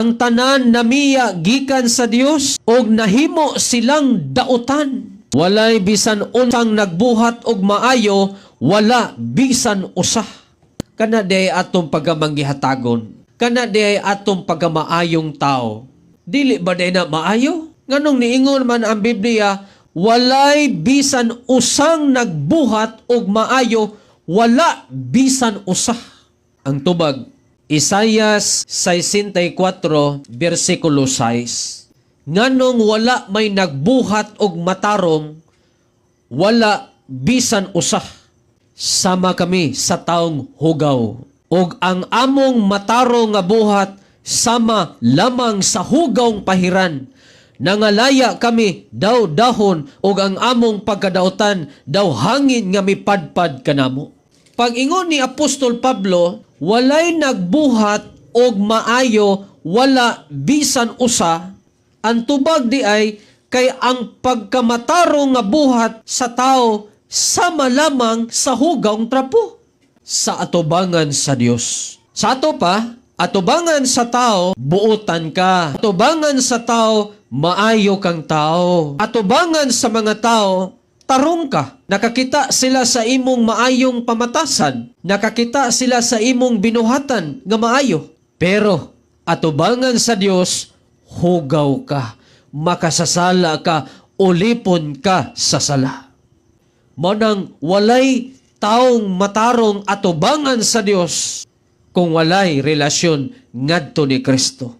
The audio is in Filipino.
ang tanan namiya gikan sa Dios og nahimo silang dautan. Walay bisan unsang nagbuhat og maayo, wala bisan usa. Kana di atong pagamanggihatagon, kana di atong pagamaayong tao. Dili ba di na maayo? Nganong niingon man ang Biblia, walay bisan usang nagbuhat og maayo, wala bisan usa. Ang tubag, Isaias 64, versikulo 6. Nganong wala may nagbuhat og matarong, wala bisan usa. Sama kami sa taong hugaw, og ang among matarong nga buhat sama lamang sa hugawng pahiran. Nangalaya kami daw dahon, og ang among pagkadautan daw hangin nga mipadpad kanamo. Pag-ingon ni Apostol Pablo, walay nagbuhat og maayo, wala bisan usa. Ang tubag di ay kay ang pagkamatarong nga buhat sa tao sama lamang sa hugawng trapo sa atubangan sa Dios. Sa ato pa, atubangan sa tao, buotan ka. Atubangan sa tao, maayo kang tao. Atubangan sa mga tao, tarong ka. Nakakita sila sa imong maayong pamatasan. Nakakita sila sa imong binuhatan nga maayo. Pero atubangan sa Dios, hugaw ka. Makasasala ka, ulipon ka sa sala. Manang walay taong matarong atubangan sa Dios kung walay relasyon ngadto ni Kristo.